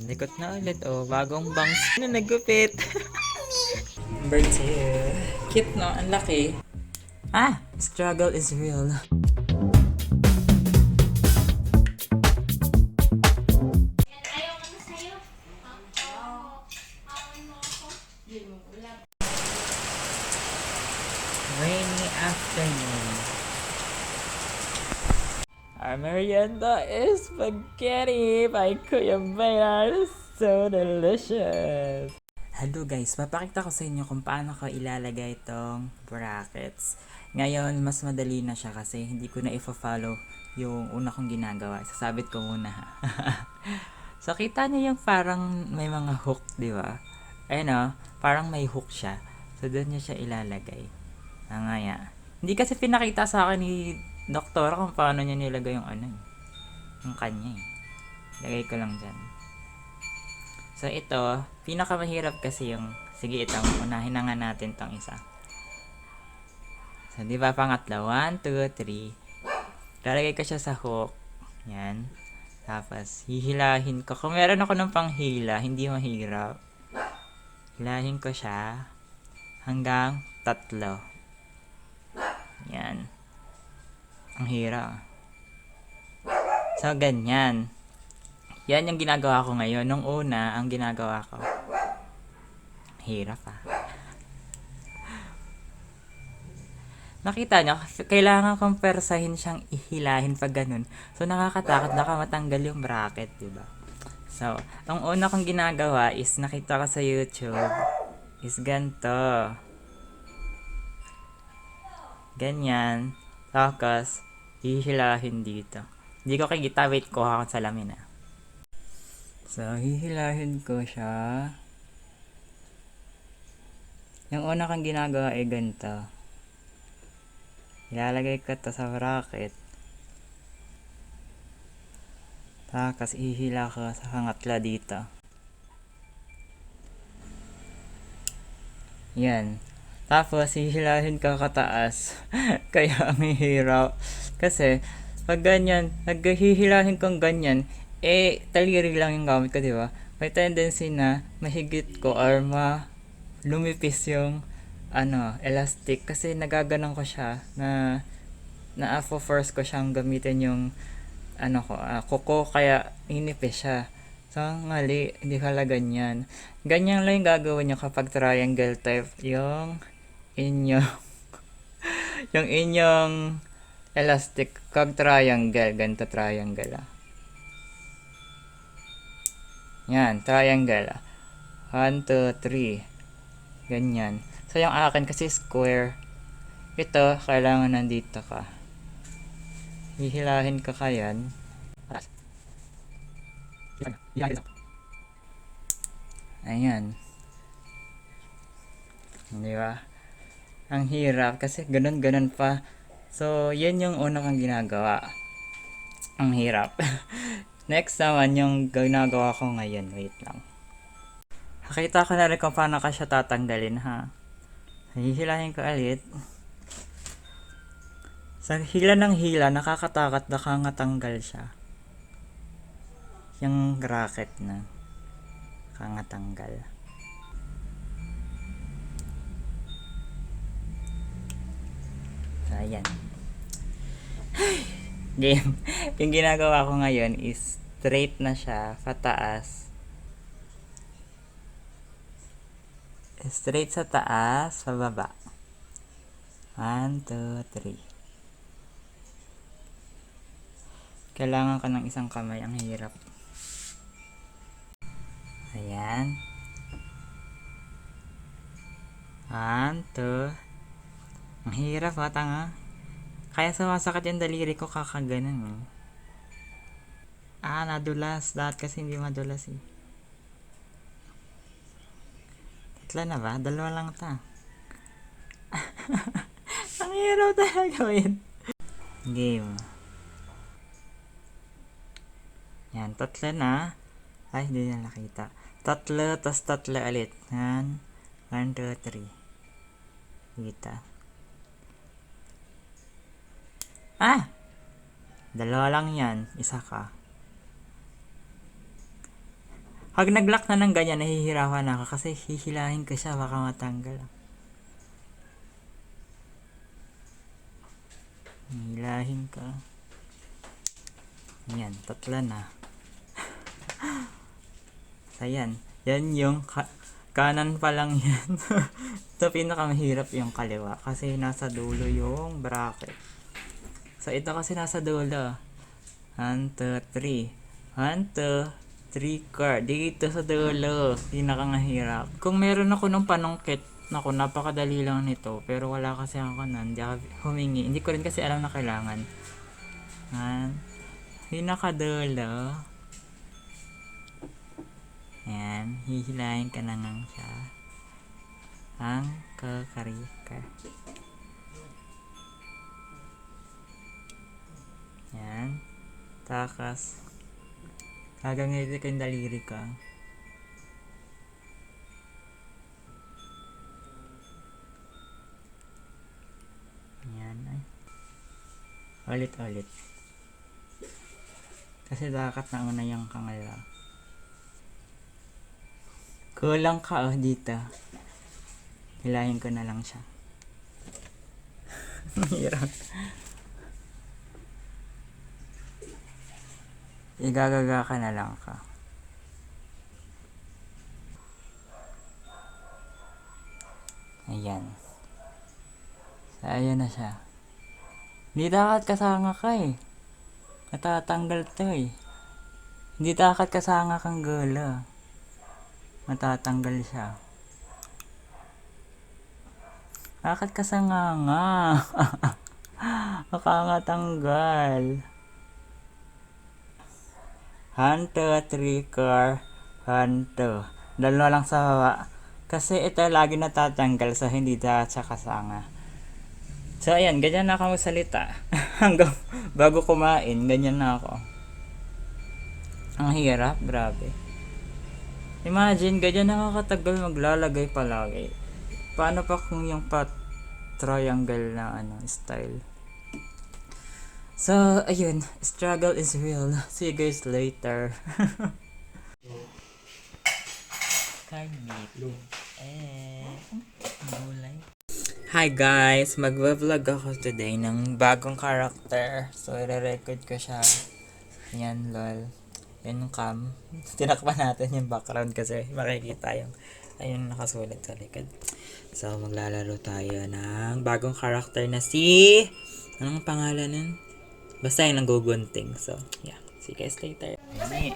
Likot na ulit, oh. Bagong bangs na nagupit. Birds here. Cute, no? Ang laki. Struggle is real. Rainy afternoon. Our merienda is spaghetti by Kuya Maynard. So delicious! Hello guys, papakita ko sa inyo kung paano ko ilalagay itong brackets. Ngayon, mas madali na siya kasi hindi ko na i-follow yung una kong ginagawa. Sasabit ko muna ha. So, kita niyo yung parang may mga hook, di ba? Ayun o, parang may hook siya. So, doon niya siya ilalagay. Ngaya. Hindi kasi pinakita sa akin ni doktora kung paano niya nilagay yung ano yung kanya eh. Lagay ko lang dyan. So ito, pinakamahirap kasi yung, sige itong unahin na nga natin tong isa. So di ba pangatlo, 1, 2, 3. Lalagay ko siya sa hook. Yan. Tapos hihilahin ko. Kung meron ako ng panghila, hindi mahirap. Hilahin ko siya hanggang 3. Yan. Ang hirap. So, ganyan. Yan yung ginagawa ko ngayon. Nung una, ang ginagawa ko, hirap Nakita nyo, kailangan kong persahin siyang ihilahin pag ganun. So, nakakatakot, baka matanggal yung bracket, diba? So, ang una kong ginagawa is, nakita ko sa YouTube, is ganito. Ganyan. Tapos, hihilahin dito. Hindi ko kikita, wait ko akong salamin So, hihilahin ko siya. Yung una kong ginagawa ay ganito. Ilalagay ko to sa bracket. Tapos, ihila ko sa pangatla dito. Yan. Tapos, hihilahin ko kataas. Kaya, ang hirap. Kasi, pag ganyan, naghihilahin kong ganyan, taliri lang yung gamit ko, di ba? May tendency na mahigit ko or lumipis yung elastic kasi nagaganon ko siya na na-force ko siyang gamitin yung kuko kaya inipis siya. So, mali, hindi pala ganyan. Ganyan lang yung gagawin nyo kapag triangle type yung inyong yung inyong elastic kag triangle, ganito triangle Yan, triangle 1, 2, 3 ganyan. So yung akin kasi square, ito kailangan nandito ka, hihilahin ka kayan ayan, di ba? Ang hirap kasi ganun pa. So yan yung una kong ginagawa, ang hirap. Next naman yung ginagawa ko ngayon, wait lang. Nakita ko na rin kung paano ka siya tatanggalin ha. Hihilahin ko ulit. Sa hila ng hila, nakakatakot baka ngatanggal siya. Yung bracket na kangatanggal. So, ayan. Game. Yung ginagawa ko ngayon is straight na siya, pataas. Straight sa taas, pababa. 1, 2, 3. Kailangan ka ng isang kamay, ang hirap. Ayan. 1, 2. Ang hirap tanga. Kaya sumasakit yung daliri ko kakaganan nadulas. Lahat kasi hindi madulas Tatlo na ba? 2 lang ta. Ang hirap talaga gawin. Game. Yan, 3 na. Ay, hindi na nakita. 3, tas 3 ulit. Yan. 1, 2, 3. Kita. 2 lang yan. Isa ka. Pag nag-lock na ng ganyan, nahihirapan ako kasi hihilahin ko siya, baka matanggal. Hihilahin ko. Yan, tatlo na. So, yan. Yan yung kanan pa lang yan. Ito pinakamahirap yung kaliwa kasi nasa dulo yung bracket. So, ito kasi nasa dulo. 1, 2, 3. 1, 2, 3 card. Dito sa dulo. Pinakamahirap. Kung meron ako ng panungkit, naku, napakadali lang nito. Pero wala kasi ako nun. Hindi ako humingi. Hindi ko rin kasi alam na kailangan. Pinakadulo. Yan. Hihilahin ka na nga siya. Ang kakarika. Yan. Takas. Gagamitin ko yung daliri ko. Yan. Ulit-ulit. Kasi dakat na una yung kangala. Kulang ka dito. Hilahin ko na lang siya. Hirap. Igagaga ka na lang ka. Ayan. So, ayan na siya. Hindi dapat kasanga ka eh. Matatanggal to eh. Hindi dapat kasanga kang gula. Matatanggal siya. Bakit kasanga nga? Makangatanggal. 1, 2, 3 car. 1, 2. Dalawa lang sa baba. Kasi ito lagi natatanggal so hindi dapat siya kasanga. So ayan, ganyan na ako magsalita. Hanggang bago kumain, ganyan na ako. Ang hirap, grabe. Imagine, ganyan nakakatagal maglalagay palagi. Paano pa kung yung triangle na style? So, ayun. Struggle is real. See you guys later. Card meat. Gulay. Hi guys! Magwa-vlog ako today ng bagong character. So, i-record ko siya. Yan, lol. Yan yung cam. Tinakpan natin yung background kasi makikita yung ayun nakasulat sa likod. So, maglalaro tayo ng bagong character na si... Anong pangalan nun? Basta yung nanggugunting. So, yeah. See you guys later. Ay,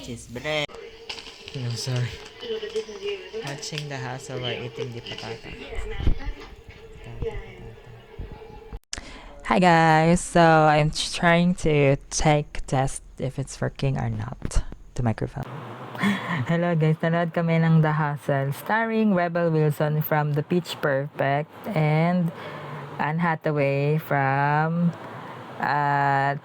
cheese bread. I'm sorry. Watching the house while eating the patata. Hi guys! So, I'm trying to take a test if it's working or not. The microphone. Hello guys, nanood kami ng The Hustle starring Rebel Wilson from The Pitch Perfect and Anne Hathaway from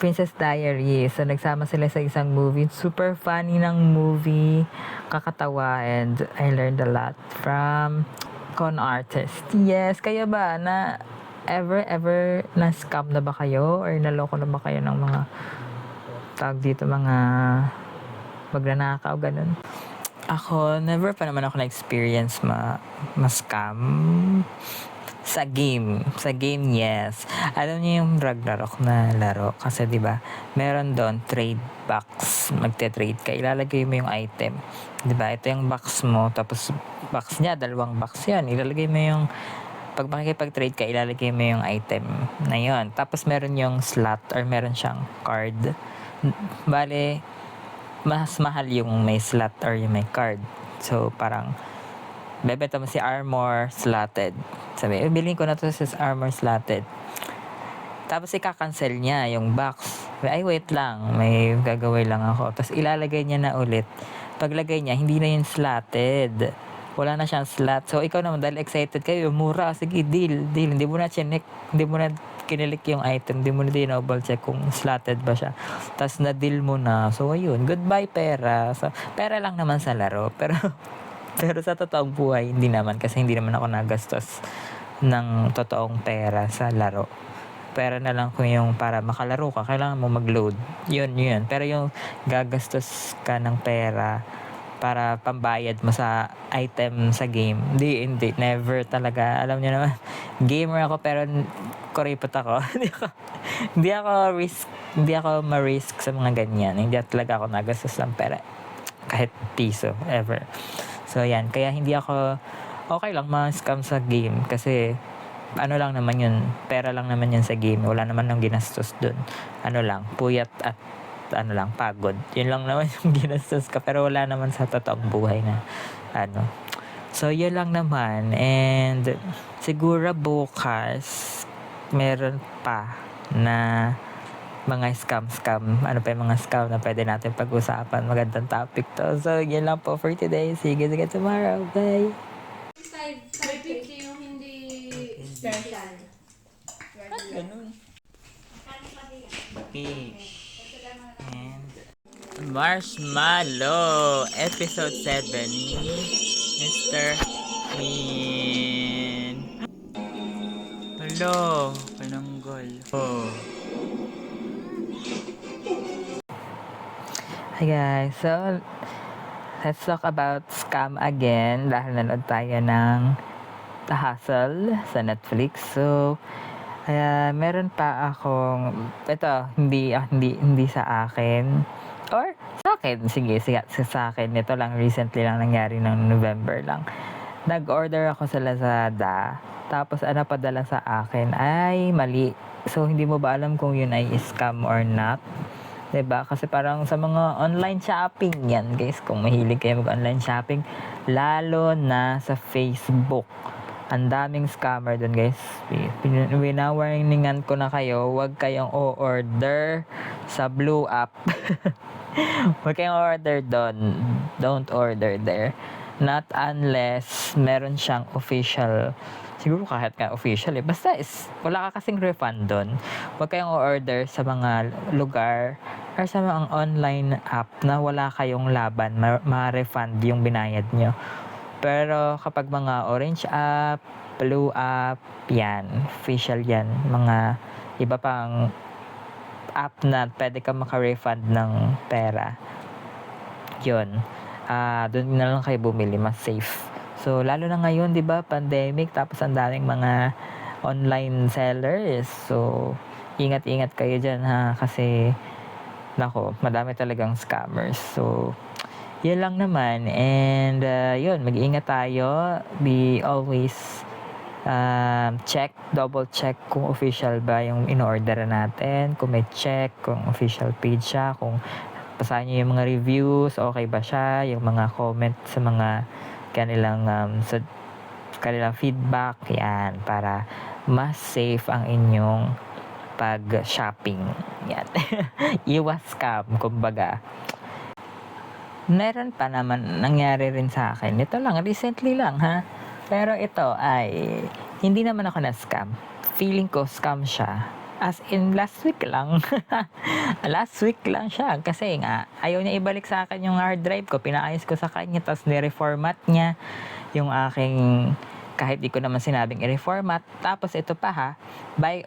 Princess Diaries. So nagsama sila sa isang movie. Super funny ng movie, kakatawa, and I learned a lot from con artist. Yes, kaya ba na ever na scam na ba kayo or naloko na ba kayo ng mga tawag dito, mga magnanakaw, ganun? Ako, never pa naman ako na-experience ma-scam. Sa game, yes. Alam niyo yung Ragnarok na laro kasi 'di ba? Meron doon trade box. Magte-trade ka, ilalagay mo yung item. 'Di ba? Ito yung box mo, tapos box niya, dalawang box 'yan. Ilalagay mo yung pag makikipag-trade ka, ilalagay mo yung item na 'yon. Tapos meron yung slot or meron siyang card. Bale, mas mahal yung may slot or yung may card. So, parang bebenta mo si armor slotted. Sabi, bilhin ko na to sa armor slotted. Tapos ika-cancel niya yung box. Ay, wait lang. May gagawin lang ako. Tapos ilalagay niya na ulit. Paglagay niya, hindi na yung slotted. Wala na siyang slot. So, ikaw naman, dahil excited kayo, mura. Sige, deal. Hindi mo na chinek. Hindi mo na kinilik yung item. Hindi mo na double check kung slotted ba siya. Tapos na-deal mo na. So, ayun. Goodbye, pera. So, pera lang naman sa laro. Pero sa totoong buhay, hindi naman. Kasi hindi naman ako nagastos ng totoong pera sa laro. pera na lang kung yung para makalaro ka, kailangan mo mag-load. Yun. Pero yung gagastos ka ng pera para pambayad mo sa item sa game, hindi, never talaga. Alam niyo naman, gamer ako pero kuripot ako. Hindi ako ma-risk sa mga ganyan. Hindi talaga ako nagastos ng pera kahit piso ever. So yan, kaya hindi ako okay lang ma-scam sa game kasi ano lang naman yun, pera lang naman yun sa game, wala naman nang ginastos dun, ano lang, puyat at ano lang, pagod, yun lang naman yung ginastos ka, pero wala naman sa totoong buhay na ano. So yun lang naman, and siguro bukas meron pa na mga scam, ano pa yung mga scam na pwede natin pag-usapan. Magandang topic to. So yun lang po for today, see you guys tomorrow, bye. 550 yung hindi special. Ganun. Fish. And Marshmallow. Episode 7 ni Mr. Queen. Hello. Pananggol. Oh. Hi guys. So, let's talk about scam again dahil nanood tayo ng The Hustle sa Netflix. So, meron pa akong ito, hindi sa akin or sa akin. Sige, sa akin. Ito lang recently lang nangyari ng November lang. Nag-order ako sa Lazada. Tapos padala sa akin ay mali. So, hindi mo ba alam kung yun ay scam or not? 'Di ba? Kasi parang sa mga online shopping yan, guys, kung mahilig kayo mag-online shopping, lalo na sa Facebook. Ang daming scammer doon, guys. Winawarningan ko na kayo, huwag kayong o-order sa Blue App. Huwag kayong order doon. Don't order there. Not unless meron siyang official. Siguro kahit ka official basta wala ka kasing refund doon. Huwag kayong order sa mga lugar or sa mga online app na wala kayong laban, ma-refund yung binayad nyo. Pero kapag mga orange app, blue app, yan, official yan. Mga iba pang app na pwede ka maka-refund ng pera. Yun. Doon na lang kayo bumili, mas safe. So, lalo na ngayon, di ba, pandemic, tapos ang daming mga online sellers. So, ingat-ingat kayo dyan, ha, kasi, nako, madami talagang scammers. So, yun lang naman. And, yun, mag-iingat tayo. Be always, double check kung official ba yung in-order natin. Kung may check, kung official page siya, kung basahin nyo yung mga reviews, okay ba siya, yung mga comment sa mga kanilang feedback, yan, para mas safe ang inyong pag-shopping. Yan. Iwas scam, kumbaga. Meron pa naman nangyari rin sa akin. Ito lang, recently lang, ha? Pero ito ay hindi naman ako na-scam. Feeling ko scam siya. As in, last week lang. Last week lang siya. Kasi nga, ayaw niya ibalik sa akin yung hard drive ko. Pinaayos ko sa kanya, tapos ni-reformat niya yung aking, kahit di ko naman sinabing i-reformat. Tapos ito pa, ha,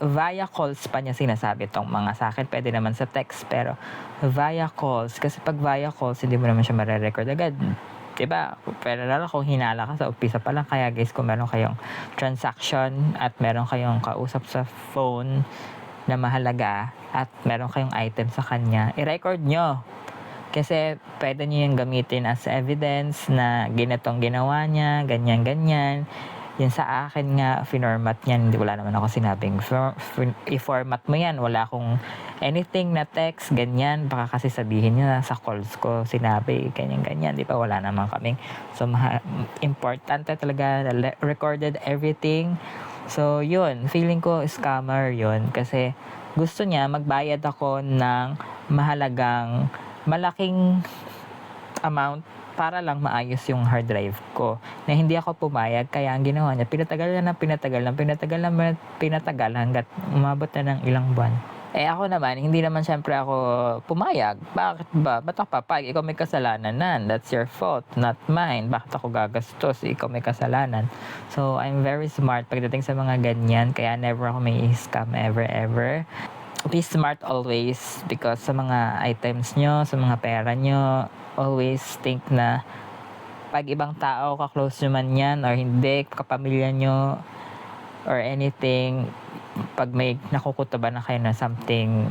via calls pa niya sinasabi tong mga sa akin. Pwede naman sa text, pero via calls. Kasi pag via calls, hindi mo naman siya mare-record agad. Diba? Pero lalo kung hinala ka sa umpisa pa lang. Kaya guys, kung meron kayong transaction at meron kayong kausap sa phone na mahalaga at meron kayong item sa kanya, i-record nyo. Kasi pwede nyo yung gamitin as evidence na ginatong ginawa niya, ganyan. Yan sa akin nga, finormat niyan. Wala naman ako sinabing i-format mo yan. Wala akong anything na text, ganyan. Baka kasi sabihin niya sa calls ko sinabi, ganyan. Di ba? Wala naman kaming. So, importante talaga, recorded everything. So, yun. Feeling ko scammer yun. Kasi gusto niya magbayad ako ng malaking amount para lang maayos yung hard drive ko. Na hindi ako pumayag, kaya ang ginawa niya, pinatagal hanggat umabot na ng ilang buwan. Eh ako naman, hindi naman syempre ako pumayag. Bakit ba? Ba't ako papayag? Ikaw may kasalanan nan. That's your fault, not mine. Bakit ako gagastos? Ikaw may kasalanan. So, I'm very smart pagdating sa mga ganyan. Kaya never ako may scam ever. Be smart always because sa mga items nyo, sa mga pera nyo, always think na pag ibang tao, ka-close nyo man yan or hindi, kapamilya nyo or anything, pag may nakukutuban na kayo na something,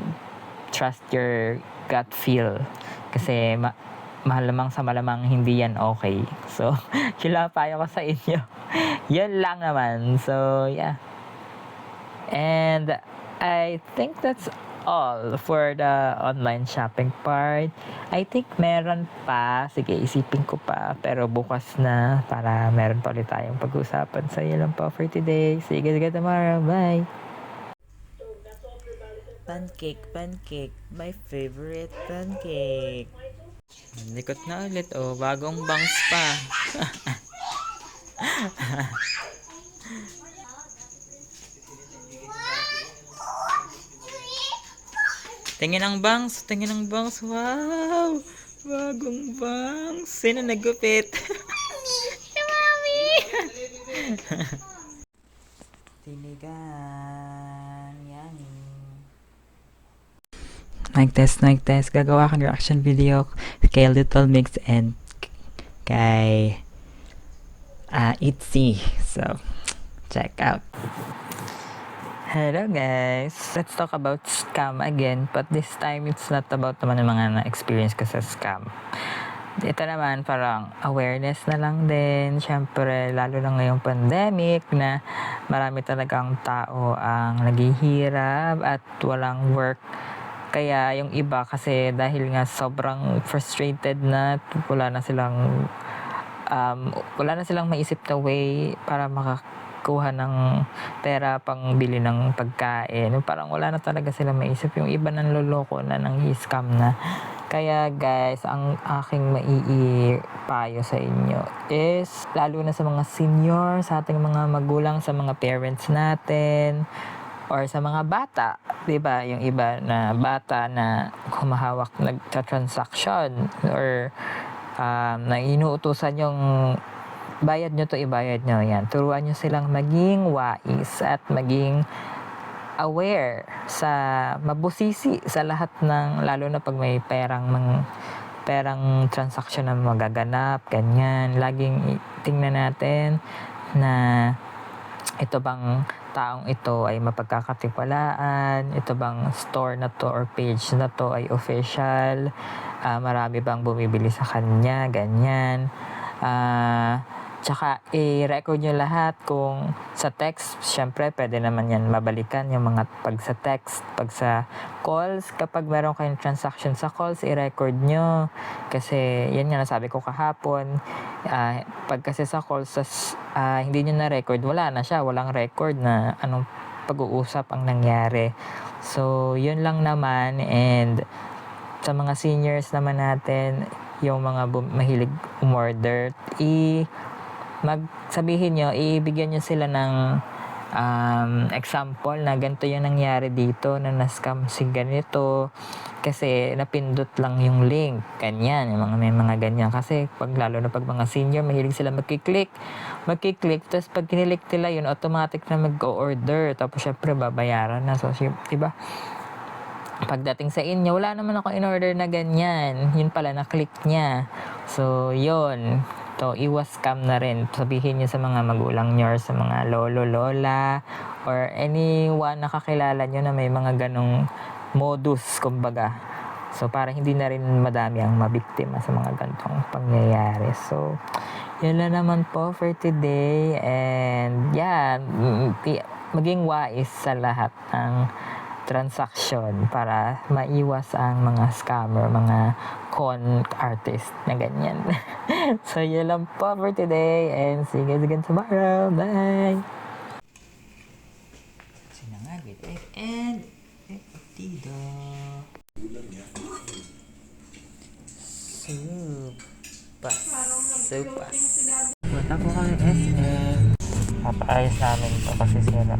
trust your gut feel. Kasi malamang sa malamang hindi yan okay. So, yun lang payo ko sa inyo. Yun lang naman. So, yeah. And I think that's all for the online shopping part. I think meron pa. Sige, isipin ko pa. Pero bukas na para meron pa ulit tayong pag-usapan. So, yun lang po for today. See you guys tomorrow. Bye! Pancake. My favorite pancake. Likot na ulit. Oh, bagong bangs pa. Tingin ang bangs. Wow! Bagong bangs. Sino nagupit? Si Mami! Tinigan. Yan. Mic test. Gagawa kang reaction video kay Little Mix and kay Itzy. So, check out. Hello guys! Let's talk about scam again, but this time it's not about naman yung mga na-experience ko sa scam. Ito naman parang awareness na lang din. Siyempre, lalo na ngayong pandemic na marami talagang tao ang naghihirap at walang work. Kaya yung iba kasi dahil nga sobrang frustrated na, wala na silang maisip na way para makakuha ng pera pang bili ng pagkain. Parang wala na talaga sila maisip. Yung iba nanloloko na, nang scam na. Kaya guys, ang aking maiipayo sa inyo is lalo na sa mga senior, sa ating mga magulang, sa mga parents natin, or sa mga bata, 'di ba? Yung iba na bata na humahawak nagta-transaction or na inuutusan yung bayad nyo to, ibayad nyo yan. Turuan nyo silang maging wais at maging aware sa mabusisi sa lahat ng, lalo na pag may perang transaction na magaganap, ganyan. Laging tingnan natin na ito bang taong ito ay mapagkakatiwalaan, ito bang store na to or page na to ay official, marami bang bumibili sa kanya, ganyan. Tsaka i-record nyo lahat kung sa text, syempre pwede naman yan mabalikan yung mga pag sa text, pag sa calls, kapag meron kayong transaction sa calls, i-record nyo. Kasi yan nga nasabi ko kahapon, pag kasi sa calls, hindi nyo na-record, wala na siya, walang record na anong pag-uusap ang nangyari. So, yun lang naman. And sa mga seniors naman natin, yung mga mahilig umorder, magsabihin nyo, ibigyan nyo sila ng example na ganito yung nangyari dito, na na-scam si ganito kasi napindot lang yung link, ganyan, yung may mga ganyan. Kasi lalo na pag mga senior, mahilig sila magkiklik, tapos pag kinilik nila yun, automatic na mag-order, tapos syempre babayaran na. So, diba? Pagdating sa inyo, wala naman ako in-order na ganyan. Yun pala, na-click niya. So, yun. To, iwas scam na rin. Sabihin niyo sa mga magulang niyo or sa mga lolo, lola, or anyone na kakilala niyo na may mga ganong modus, kumbaga. So, para hindi na rin madami ang mabiktima sa mga ganitong pangyayari. So, yun lang naman po for today. And, yeah, maging wais sa lahat ng transaction para maiwas ang mga scammer, mga con artist na ganyan. So, yun lang po for today and see you guys again tomorrow. Bye! Sinangagit and eptido. Supas. Punta po kami SM. Papaayos namin ito kasi sira.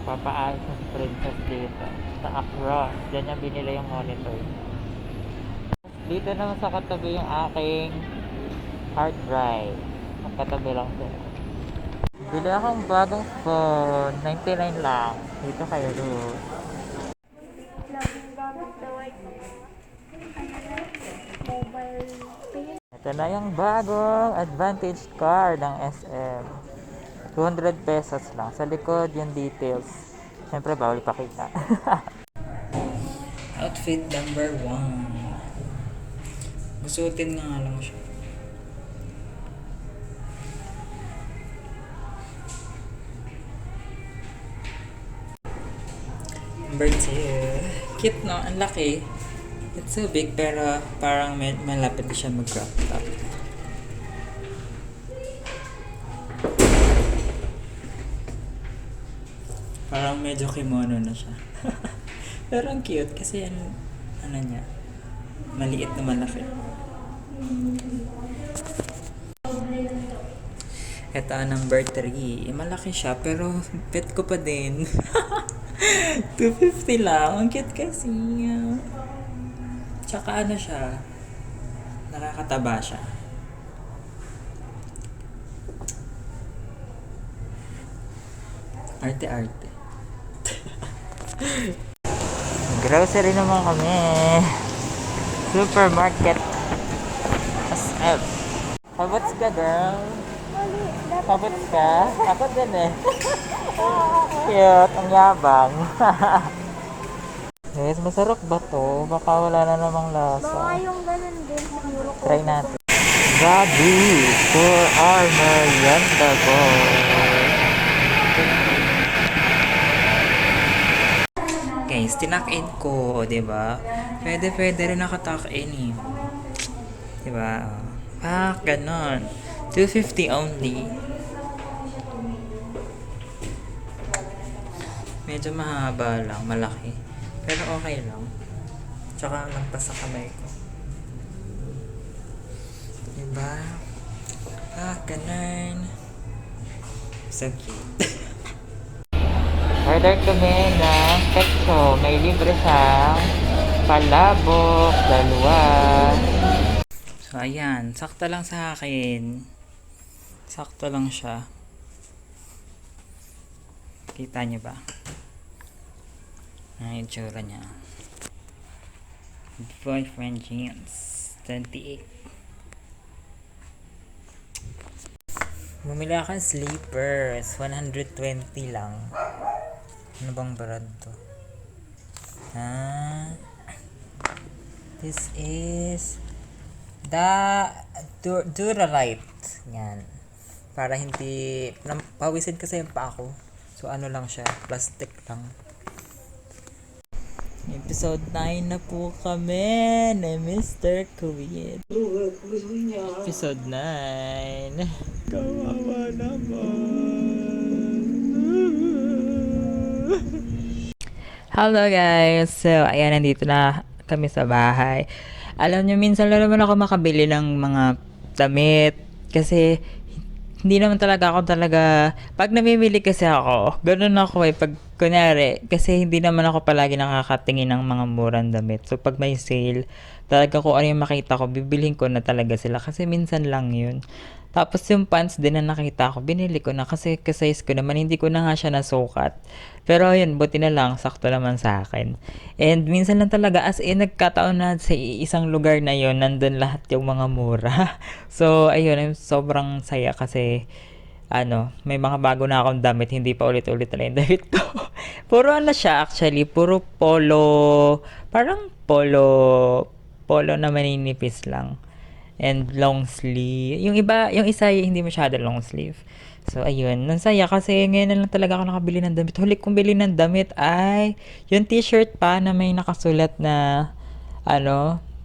Papaayos na si Princess dito. Sa Across. Diyan niya binili yung monitor. Dito naman sa katabi yung aking hard drive. Magkatabi lang sila. Bili akong bagong phone. 99 lang. Dito kayo doon. Ito na yung bagong Advantage card ng SM. 200 pesos lang. Sa likod yung details. Siyempre bawal pakita. Outfit number 1. Gusutin nga lang siya. Number 2. Cute no? Ang laki. It's so big pero parang malapit siya mag-crop top. Parang medyo kimono na siya. Pero ang cute kasi ano niya, maliit na malaki. Ito ang number 3. Malaki siya pero pet ko pa din. 250 lang. Ang cute kasi. Tsaka ano siya, nakakataba siya. Arte-arte. Grocery naman kami. Supermarket. SM. Pabots ka, girl? Pabots ka? Ako din eh. Cute. Ang yabang. Guys, masarap ba to? Baka wala na namang lasa. Baka yung ganun din siguro ko. Try natin. Gabi for our merienda boy. Guys, tinak-in ko, o diba? Pwede rin nakatuck-in eh. Diba? Ganon. 250 only. Medyo mahaba lang, malaki. Pero okay lang. Tsaka lampas sa kamay ko. Diba? Ganon. So cute. Order kami ng petso. May libre siyang palabok, 2. So, ayan. Sakto lang sa akin. Sakto lang siya. Kita niyo ba? Ang itsura niya. Boyfriend jeans. 28. Bumili ako ng sleepers. 120 lang. Ano bang brand to? This is Duralite. Yan. Para hindi pawisin kasi yung pa ako. So ano lang siya, plastic lang. Episode 9 na po kami ni Mr. Queen. Episode 9. Kawawa naman. Hello guys! So, ayan, nandito na kami sa bahay. Alam nyo, minsan lang naman ako makabili ng mga damit. Kasi, hindi naman talaga pag namimili kasi ako, ganun ako eh, pag kunyari, kasi hindi naman ako palagi nakakatingin ng mga murang damit. So, pag may sale, talaga kung ano yung makita ko, bibilhin ko na talaga sila. Kasi minsan lang yun. Tapos yung pants din na nakita ko, binili ko na kasi size ko naman, hindi ko na nga siya nasukat. Pero yun, buti na lang, sakto naman sa akin. And minsan lang talaga, as in, nagkataon na sa isang lugar na yun, nandun lahat yung mga mura. So, ayun, sobrang saya kasi, may mga bago na akong damit, hindi pa ulit-ulit na yung damit ko. Puro ano siya actually, puro polo, parang polo na maninipis lang. And long sleeve. Yung isa hindi masyado long sleeve. So, ayun. Nansaya kasi ngayon na lang talaga ako nakabili ng damit. Huli kong bili ng damit ay yung t-shirt pa na may nakasulat na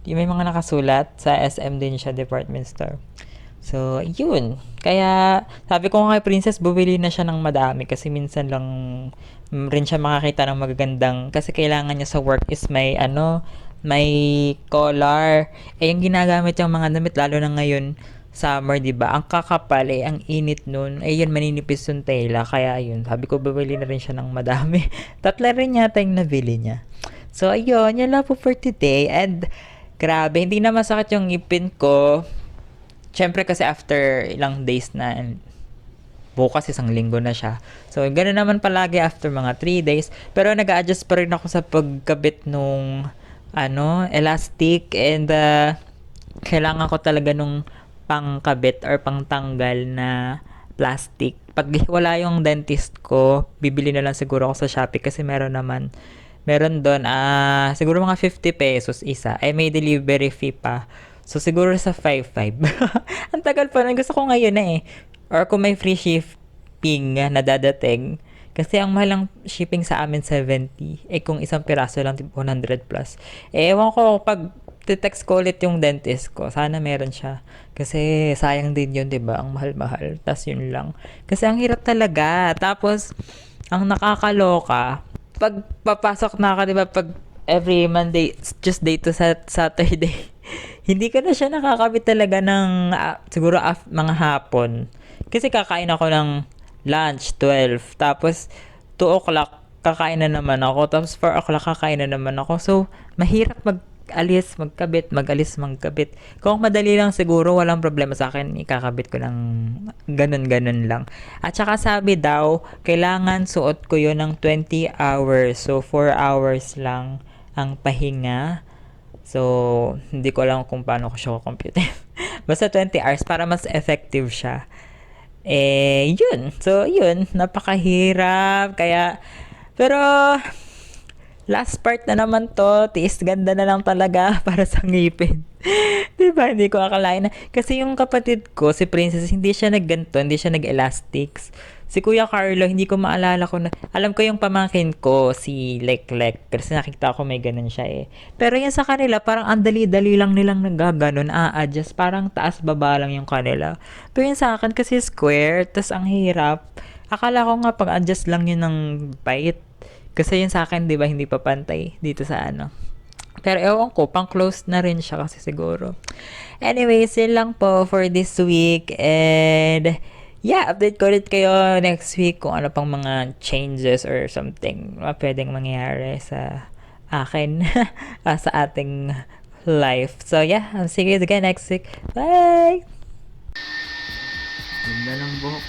yung may mga nakasulat sa SM din siya, department store. So, yun. Kaya, sabi ko kay Princess, bumili na siya ng madami kasi minsan lang rin siya makakita ng magagandang kasi kailangan niya sa work is may collar. Yung ginagamit yung mga damit, lalo na ngayon, summer, di ba? Ang kakapal ang init nun. Ayun, maninipis yung tela. Kaya ayun, sabi ko, bibili na rin siya ng madami. 3 rin yata yung nabili niya. So, ayun, yan lang po for today. And, grabe, hindi na masakit yung ngipin ko. Siyempre kasi after ilang days na, bukas 1 linggo na siya. So, ganoon naman palagi after mga 3 days. Pero nag-a-adjust pa rin ako sa pagkabit nung elastic and kailangan ko talaga nung pangkabit or pangtanggal na plastic. Pag wala yung dentist ko, bibili na lang siguro ako sa Shopee kasi meron doon siguro mga 50 pesos isa. May delivery fee pa. So, siguro sa 5.5. Ang tagal pa rin. Gusto ko ngayon na Or kung may free shipping na dadating. Kasi ang mahal ng shipping sa amin, 70. Kung isang piraso lang, 100 plus. Ewan ko, pag text ko ulit yung dentist ko, sana meron siya. Kasi sayang din yun, diba? Ang mahal-mahal. Tas yun lang. Kasi ang hirap talaga. Tapos, ang nakakaloka, pag papasok na ka, diba? Pag every Monday, Tuesday to Saturday, hindi ko na siya nakakabit talaga ng siguro mga hapon. Kasi kakain ako ng lunch, 12. Tapos, 2 o'clock, kakain na naman ako. Tapos, 4 o'clock, kakain na naman ako. So, mahirap mag-alis, magkabit, mag-alis, magkabit. Kung madali lang siguro, walang problema sa akin. Ikakabit ko ng ganun-ganun lang. At saka sabi daw, kailangan suot ko yun ng 20 hours. So, 4 hours lang ang pahinga. So, hindi ko alam kung paano ko siya compute. Basta 20 hours para mas effective siya. Yun. So, yun. Napakahirap. Kaya, pero, last part na naman to. Tiis ganda na lang talaga para sa ngipin. Diba? Hindi ko akalain na. Kasi yung kapatid ko, si Princess, hindi siya nagganto. Hindi siya nag-elastics. Si Kuya Carlo, hindi ko maalala ko na. Alam ko yung pamangkin ko, si Lek-Lek. Kasi nakita ko may ganun siya Pero yan sa kanila, parang ang dali-dali lang nilang nagaganon. Adjust. Parang taas-baba lang yung kanila. Pero yun sa akin kasi square. Tas ang hirap. Akala ko nga pag-adjust lang yun ng bite. Kasi yun sa akin, di ba, hindi pa pantay dito sa Pero ewan ko, pang-close na rin siya kasi siguro. Anyways, yun lang po for this week. And yeah, update ko ulit kayo next week kung ano pang mga changes or something na pwedeng mangyari sa akin, sa ating life. So yeah, I'll see you again next week. Bye! Ganda ng buhok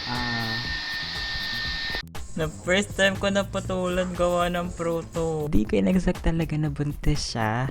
na first time ko naputulan gawa ng proto. Di ko inexact talaga na buntis siya.